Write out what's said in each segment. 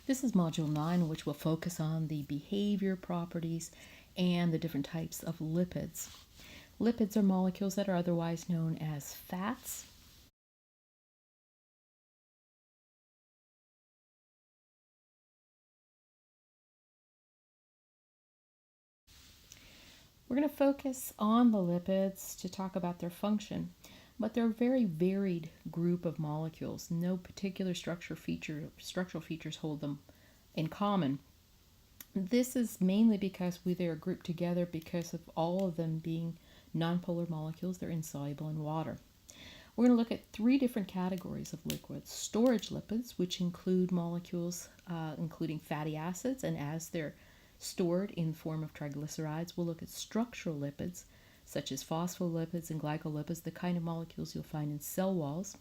This is Module 9, which will focus on the behavior, properties, and the different types of lipids. Lipids are molecules that are otherwise known as fats. We're going to focus on the lipids to talk about their function, but they're a very varied group of molecules. No particular structural features hold them in common. This is mainly because they are grouped together because of all of them being nonpolar molecules. They're insoluble in water. We're going to look at three different categories of liquids. Storage lipids, which include molecules including fatty acids, and as they're stored in the form of triglycerides. We'll look at structural lipids, such as phospholipids and glycolipids, the kind of molecules you'll find in cell walls,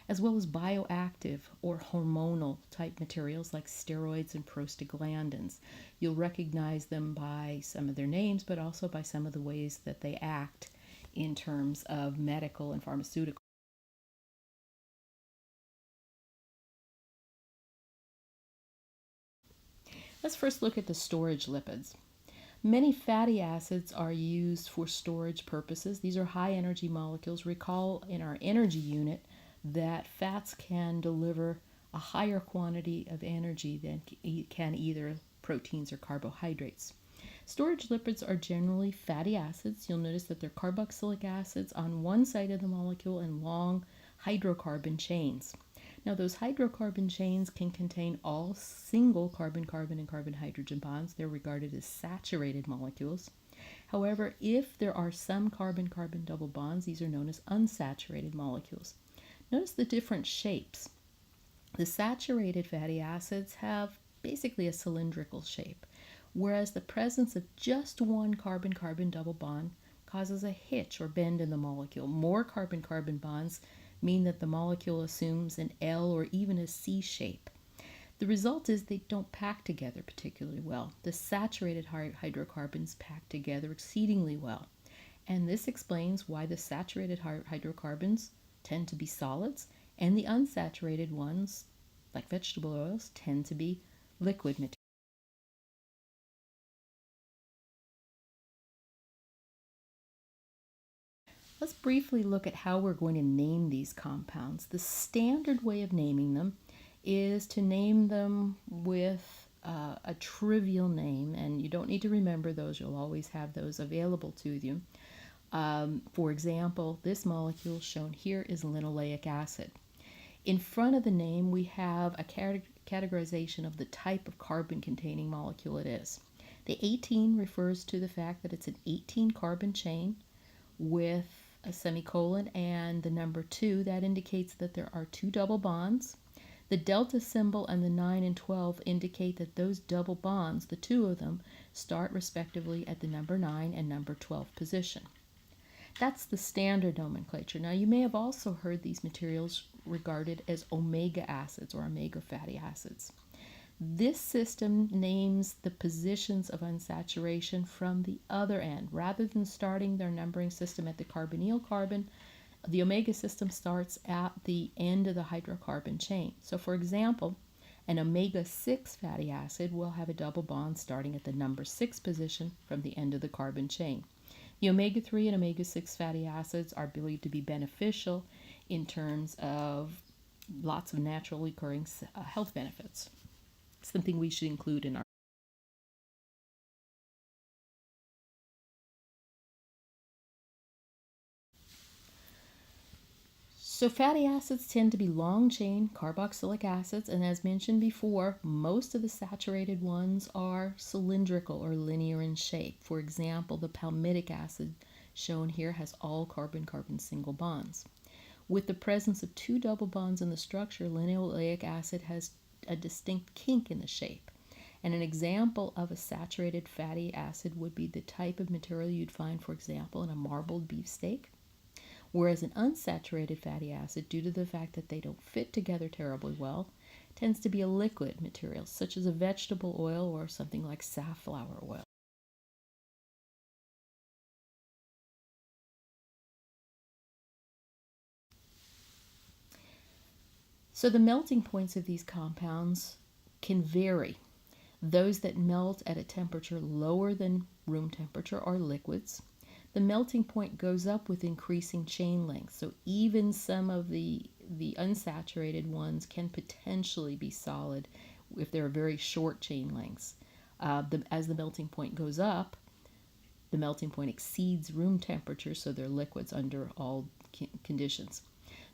as well as bioactive or hormonal type materials like steroids and prostaglandins. You'll recognize them by some of their names, but also by some of the ways that they act in terms of medical and pharmaceutical. Let's first look at the storage lipids. Many fatty acids are used for storage purposes. These are high energy molecules. Recall in our energy unit that fats can deliver a higher quantity of energy than can either proteins or carbohydrates. Storage lipids are generally fatty acids. You'll notice that they're carboxylic acids on one side of the molecule and long hydrocarbon chains. Now, those hydrocarbon chains can contain all single carbon-carbon and carbon-hydrogen bonds. They're regarded as saturated molecules. However, if there are some carbon-carbon double bonds, these are known as unsaturated molecules. Notice the different shapes. The saturated fatty acids have basically a cylindrical shape, whereas the presence of just one carbon-carbon double bond causes a hitch or bend in the molecule. More carbon-carbon bonds mean that the molecule assumes an L or even a C shape. The result is they don't pack together particularly well. The saturated hydrocarbons pack together exceedingly well. And this explains why the saturated hydrocarbons tend to be solids and the unsaturated ones, like vegetable oils, tend to be liquid materials. Let's briefly look at how we're going to name these compounds. The standard way of naming them is to name them with a trivial name, and you don't need to remember those. You'll always have those available to you. For example, this molecule shown here is linoleic acid. In front of the name, we have a categorization of the type of carbon-containing molecule it is. The 18 refers to the fact that it's an 18 carbon chain with a semicolon and the number 2. That indicates that there are 2 double bonds. The delta symbol and the 9 and 12 indicate that those double bonds, the 2 of them, start respectively at the number 9 and number 12 position. That's the standard nomenclature. Now, you may have also heard these materials regarded as omega acids or omega fatty acids. This system names the positions of unsaturation from the other end. Rather than starting their numbering system at the carbonyl carbon, the omega system starts at the end of the hydrocarbon chain. So, for example, an omega-6 fatty acid will have a double bond starting at the number 6 position from the end of the carbon chain. The omega-3 and omega-6 fatty acids are believed to be beneficial in terms of lots of naturally occurring health benefits. Something we should include in our. So fatty acids tend to be long-chain carboxylic acids, and as mentioned before, most of the saturated ones are cylindrical or linear in shape. For example, the palmitic acid shown here has all carbon-carbon single bonds. With the presence of 2 double bonds in the structure, linoleic acid has a distinct kink in the shape. And an example of a saturated fatty acid would be the type of material you'd find, for example, in a marbled beefsteak. Whereas an unsaturated fatty acid, due to the fact that they don't fit together terribly well, tends to be a liquid material, such as a vegetable oil or something like safflower oil. So the melting points of these compounds can vary. Those that melt at a temperature lower than room temperature are liquids. The melting point goes up with increasing chain length, so even some of the unsaturated ones can potentially be solid if they're very short chain lengths. As the melting point goes up, the melting point exceeds room temperature, so they're liquids under all conditions.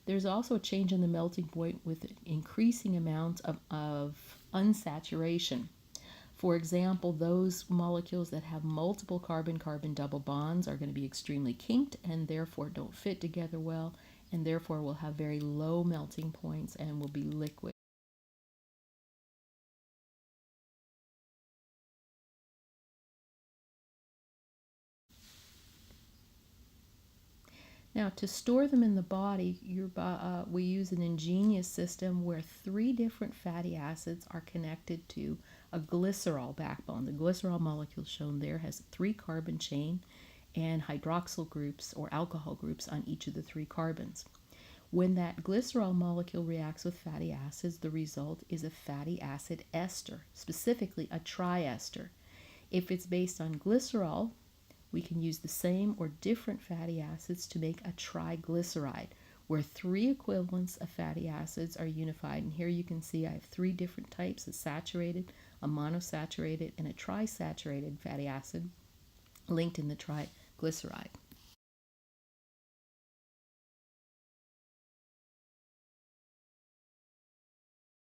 There's also a change in the melting point with increasing amounts of unsaturation. For example, those molecules that have multiple carbon-carbon double bonds are going to be extremely kinked and therefore don't fit together well, and therefore will have very low melting points and will be liquid. Now, to store them in the body, we use an ingenious system where 3 different fatty acids are connected to a glycerol backbone. The glycerol molecule shown there has a 3-carbon chain and hydroxyl groups or alcohol groups on each of the 3 carbons. When that glycerol molecule reacts with fatty acids, the result is a fatty acid ester, specifically a triester. If it's based on glycerol, we can use the same or different fatty acids to make a triglyceride, where 3 equivalents of fatty acids are unified. And here you can see I have 3 different types: a saturated, a monosaturated, and a trisaturated fatty acid linked in the triglyceride.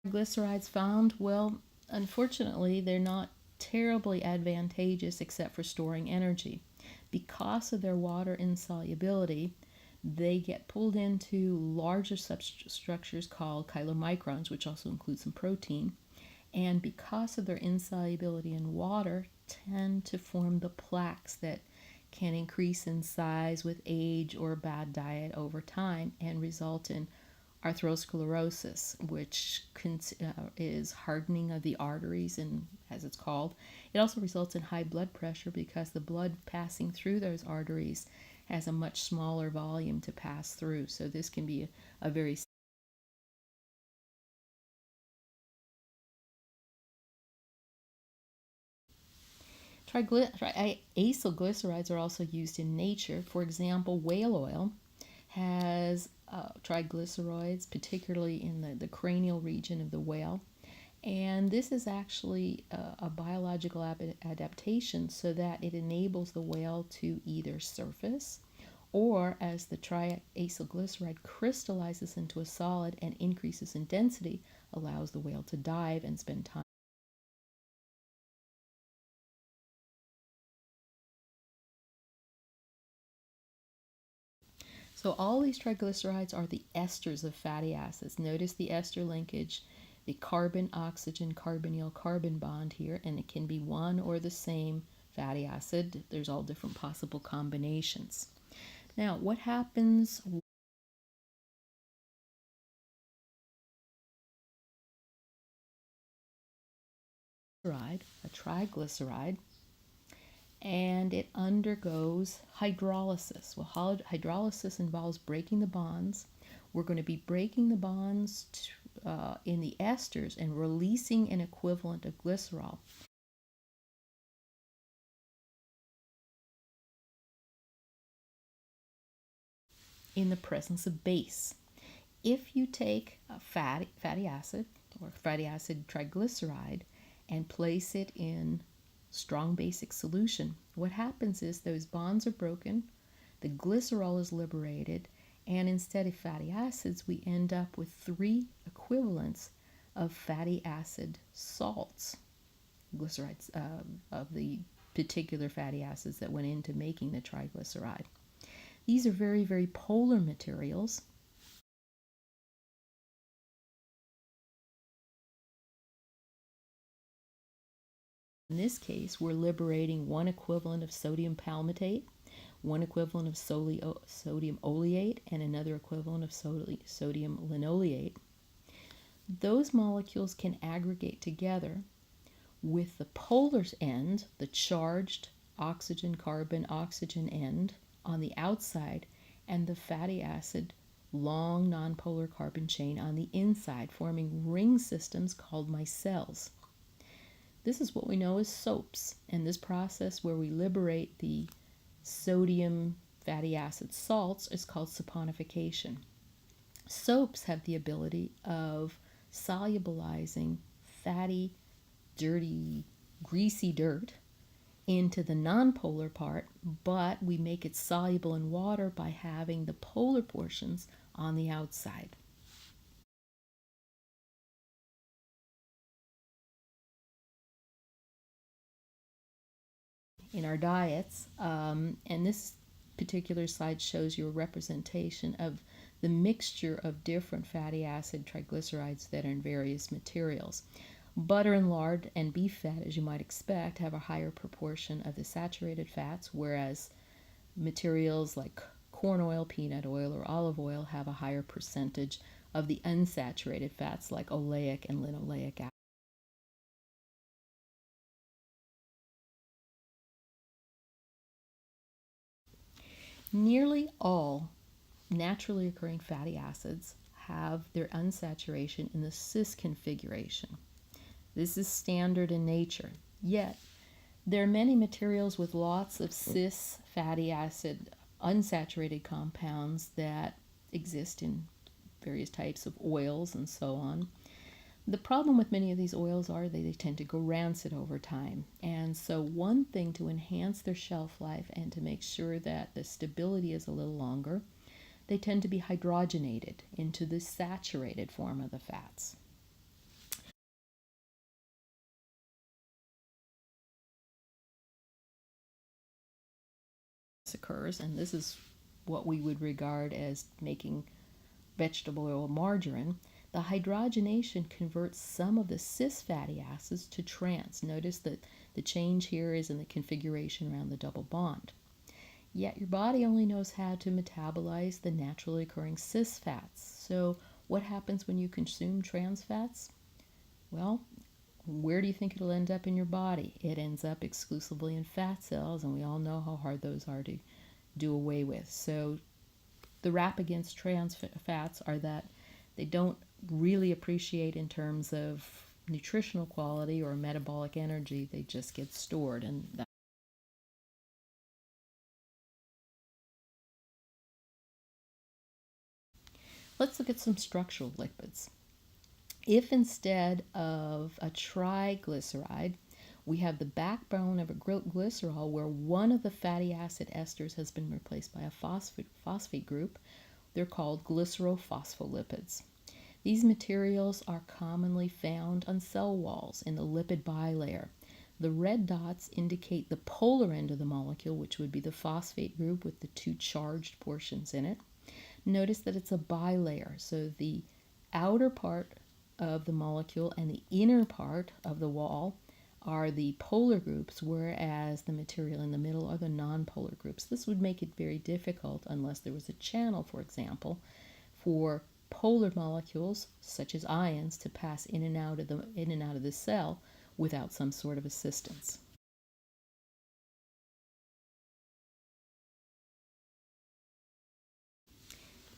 Glycerides found, well, unfortunately, they're not terribly advantageous except for storing energy. Because of their water insolubility, they get pulled into larger substructures called chylomicrons, which also include some protein, and because of their insolubility in water, tend to form the plaques that can increase in size with age or bad diet over time and result in atherosclerosis, which is hardening of the arteries, and as it's called. It also results in high blood pressure because the blood passing through those arteries has a much smaller volume to pass through. So this can be a very Acylglycerides are also used in nature. For example, whale oil has triglycerides, particularly in the cranial region of the whale. And this is actually a biological adaptation so that it enables the whale to either surface or, as the triacylglyceride crystallizes into a solid and increases in density, allows the whale to dive and spend time. So all these triglycerides are the esters of fatty acids. Notice the ester linkage, the carbon-oxygen-carbonyl-carbon bond here, and it can be one or the same fatty acid. There's all different possible combinations. Now, what happens with a triglyceride, and it undergoes hydrolysis. Well, hydrolysis involves breaking the bonds. We're going to be breaking the bonds in the esters and releasing an equivalent of glycerol. In the presence of base. If you take a fatty acid or fatty acid triglyceride and place it in strong basic solution, what happens is those bonds are broken, the glycerol is liberated, and instead of fatty acids, we end up with 3 equivalents of fatty acid salts, glycerides of the particular fatty acids that went into making the triglyceride. These are very, very polar materials. In this case, we're liberating one equivalent of sodium palmitate, one equivalent of sodium oleate, and another equivalent of sodium linoleate. Those molecules can aggregate together with the polar end, the charged oxygen-carbon-oxygen end, on the outside, and the fatty acid long nonpolar carbon chain on the inside, forming ring systems called micelles. This is what we know as soaps, and this process where we liberate the sodium fatty acid salts is called saponification. Soaps have the ability of solubilizing fatty, dirty, greasy dirt into the nonpolar part, but we make it soluble in water by having the polar portions on the outside. In our diets, and this particular slide shows you a representation of the mixture of different fatty acid triglycerides that are in various materials. Butter and lard and beef fat, as you might expect, have a higher proportion of the saturated fats, whereas materials like corn oil, peanut oil, or olive oil have a higher percentage of the unsaturated fats like oleic and linoleic acid. Nearly all naturally occurring fatty acids have their unsaturation in the cis configuration. This is standard in nature, yet there are many materials with lots of cis fatty acid unsaturated compounds that exist in various types of oils and so on. The problem with many of these oils are they tend to go rancid over time. And so one thing to enhance their shelf life and to make sure that the stability is a little longer, they tend to be hydrogenated into the saturated form of the fats. Occurs, and this is what we would regard as making vegetable oil margarine. The hydrogenation converts some of the cis fatty acids to trans. Notice that the change here is in the configuration around the double bond. Yet your body only knows how to metabolize the naturally occurring cis fats. So what happens when you consume trans fats? Well, where do you think it'll end up in your body? It ends up exclusively in fat cells, and we all know how hard those are to do away with. So the rap against trans fats are that they don't really appreciate in terms of nutritional quality or metabolic energy. They just get stored, and let's look at some structural lipids. If instead of a triglyceride, we have the backbone of a glycerol where one of the fatty acid esters has been replaced by a phosphate group, they're called glycerophospholipids. These materials are commonly found on cell walls in the lipid bilayer. The red dots indicate the polar end of the molecule, which would be the phosphate group with the two charged portions in it. Notice that it's a bilayer, so the outer part of the molecule and the inner part of the wall are the polar groups, whereas the material in the middle are the nonpolar groups. This would make it very difficult unless there was a channel, for example, for polar molecules such as ions to pass in and out of the cell without some sort of assistance.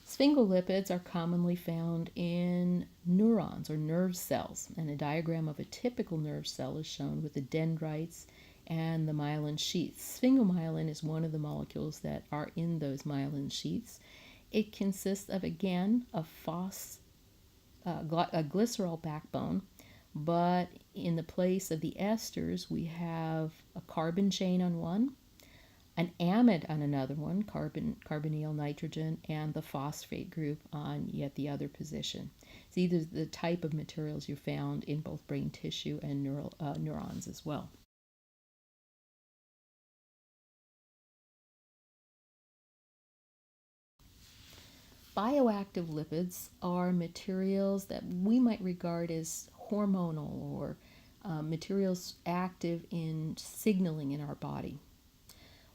Sphingolipids are commonly found in neurons or nerve cells, and a diagram of a typical nerve cell is shown with the dendrites and the myelin sheaths. Sphingomyelin is one of the molecules that are in those myelin sheaths. It consists of, again, a glycerol backbone, but in the place of the esters, we have a carbon chain on one, an amide on another one, carbonyl nitrogen, and the phosphate group on yet the other position. It's either the type of materials you found in both brain tissue and neurons as well. Bioactive lipids are materials that we might regard as hormonal or materials active in signaling in our body.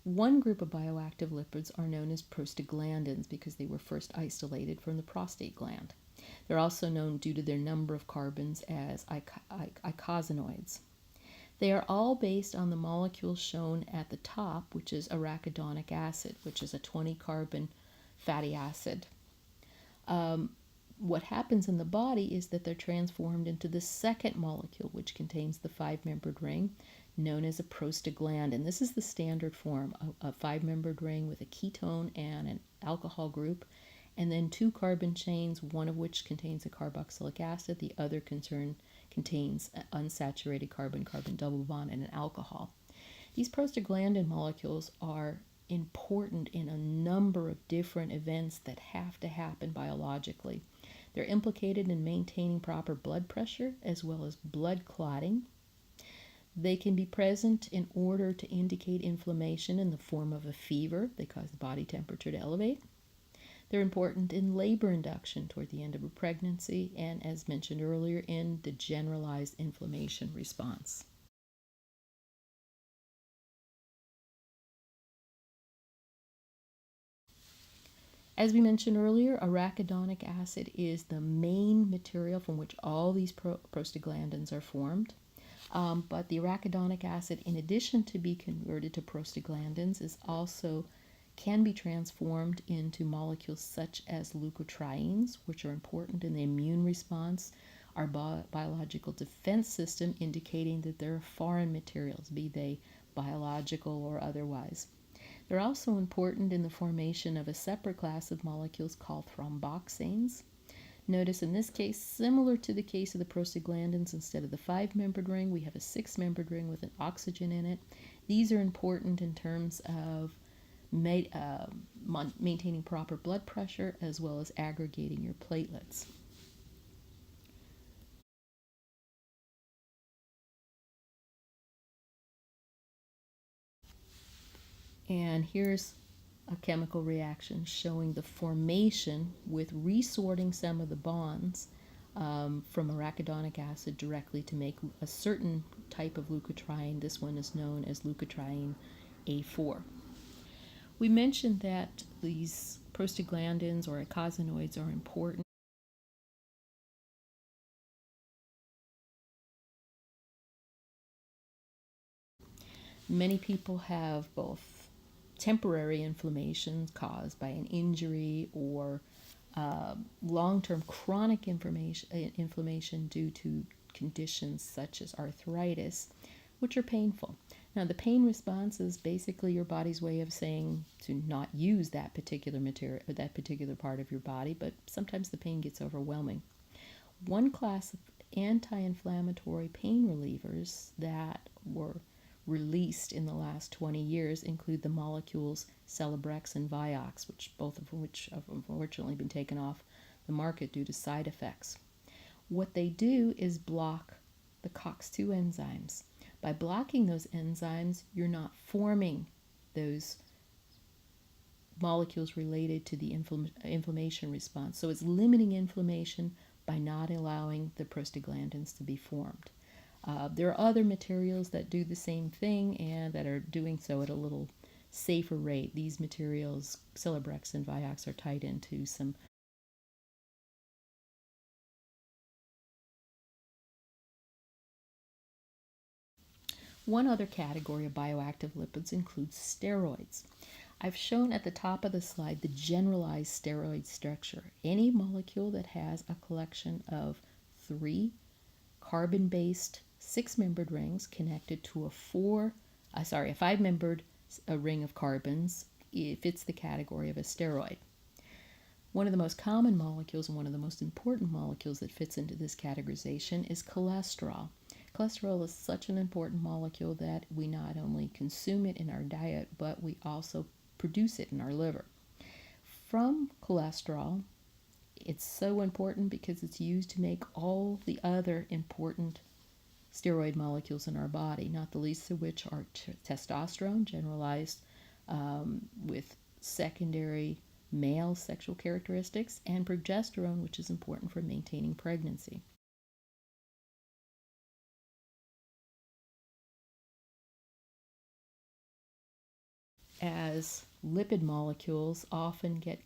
One group of bioactive lipids are known as prostaglandins because they were first isolated from the prostate gland. They're also known due to their number of carbons as eicosanoids. They are all based on the molecule shown at the top, which is arachidonic acid, which is a 20-carbon fatty acid. What happens in the body is that they're transformed into the second molecule, which contains the five-membered ring, known as a prostaglandin. This is the standard form, a five-membered ring with a ketone and an alcohol group, and then two carbon chains, one of which contains a carboxylic acid, the other contains an unsaturated carbon-carbon double bond and an alcohol. These prostaglandin molecules are important in a number of different events that have to happen biologically. They're implicated in maintaining proper blood pressure as well as blood clotting. They can be present in order to indicate inflammation in the form of a fever. They cause the body temperature to elevate. They're important in labor induction toward the end of a pregnancy and, as mentioned earlier, in the generalized inflammation response. As we mentioned earlier, arachidonic acid is the main material from which all these prostaglandins are formed. But the arachidonic acid, in addition to be converted to prostaglandins, can be transformed into molecules such as leukotrienes, which are important in the immune response, our biological defense system, indicating that there are foreign materials, be they biological or otherwise. They're also important in the formation of a separate class of molecules called thromboxanes. Notice in this case, similar to the case of the prostaglandins, instead of the five-membered ring, we have a six-membered ring with an oxygen in it. These are important in terms of maintaining proper blood pressure as well as aggregating your platelets. And here's a chemical reaction showing the formation with resorting some of the bonds from arachidonic acid directly to make a certain type of leukotriene. This one is known as leukotriene A4. We mentioned that these prostaglandins or eicosanoids are important. Many people have both temporary inflammation caused by an injury or long-term chronic inflammation due to conditions such as arthritis, which are painful. Now, the pain response is basically your body's way of saying to not use that particular material or that particular part of your body, but sometimes the pain gets overwhelming. One class of anti-inflammatory pain relievers that were released in the last 20 years include the molecules Celebrex and Vioxx, both of which have unfortunately been taken off the market due to side effects. What they do is block the COX-2 enzymes. By blocking those enzymes, you're not forming those molecules related to the inflammation response. So it's limiting inflammation by not allowing the prostaglandins to be formed. There are other materials that do the same thing and that are doing so at a little safer rate. These materials, Celebrex and Vioxx, are tied into some One other category of bioactive lipids includes steroids. I've shown at the top of the slide the generalized steroid structure. Any molecule that has a collection of three carbon-based six-membered rings connected to a five-membered ring of carbons, it fits the category of a steroid. One of the most common molecules and one of the most important molecules that fits into this categorization is cholesterol. Cholesterol is such an important molecule that we not only consume it in our diet, but we also produce it in our liver. From cholesterol, it's so important because it's used to make all the other important steroid molecules in our body, not the least of which are testosterone, generalized with secondary male sexual characteristics, and progesterone, which is important for maintaining pregnancy. As lipid molecules often get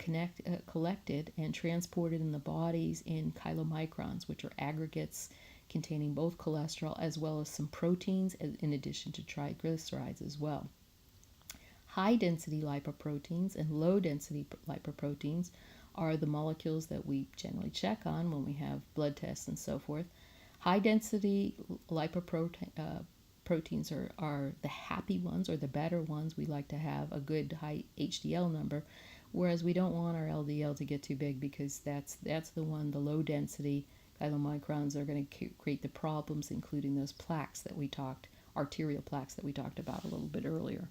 collected and transported in the bodies in chylomicrons, which are aggregates containing both cholesterol as well as some proteins, in addition to triglycerides as well. High density lipoproteins and low density lipoproteins are the molecules that we generally check on when we have blood tests and so forth. High density lipoproteins are the happy ones or the better ones. We like to have a good high HDL number, whereas we don't want our LDL to get too big, because that's the one, the low density chylomicrons, are going to create the problems, including those plaques that we talked, arterial plaques that we talked about a little bit earlier.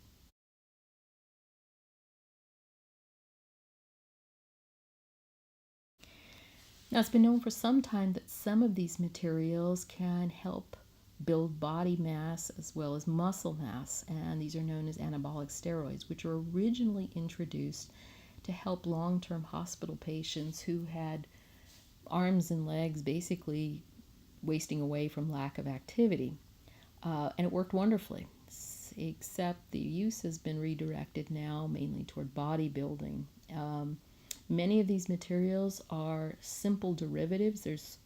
Now, it's been known for some time that some of these materials can help build body mass as well as muscle mass, and these are known as anabolic steroids, which were originally introduced to help long-term hospital patients who had arms and legs basically wasting away from lack of activity. And it worked wonderfully, except the use has been redirected now mainly toward bodybuilding. Many of these materials are simple derivatives. There's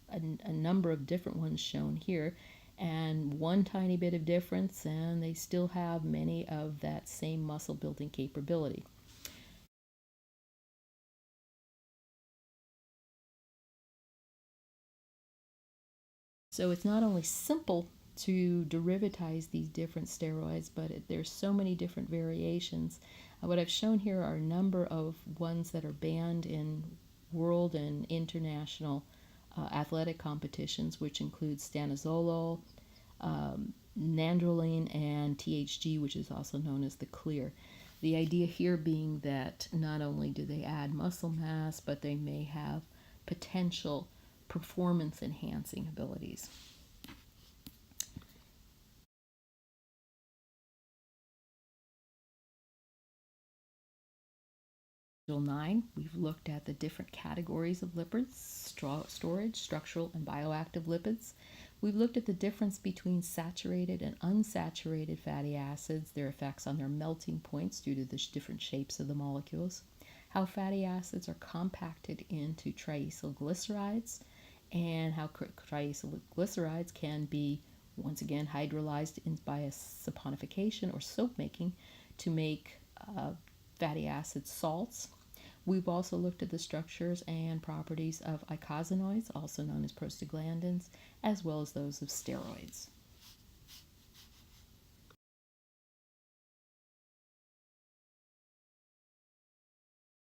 a number of different ones shown here, and one tiny bit of difference, and they still have many of that same muscle building capability. So it's not only simple to derivatize these different steroids, but there's so many different variations. What I've shown here are a number of ones that are banned in world and international athletic competitions, which include stanozolol, nandrolone, and THG, which is also known as the clear. The idea here being that not only do they add muscle mass, but they may have potential performance enhancing abilities. Module 9, we've looked at the different categories of lipids: storage, structural, and bioactive lipids. We've looked at the difference between saturated and unsaturated fatty acids, their effects on their melting points due to the different shapes of the molecules, how fatty acids are compacted into triacylglycerides, and how triacylglycerides can be once again hydrolyzed by a saponification or soap making to make fatty acid salts. We've also looked at the structures and properties of eicosanoids, also known as prostaglandins, as well as those of steroids.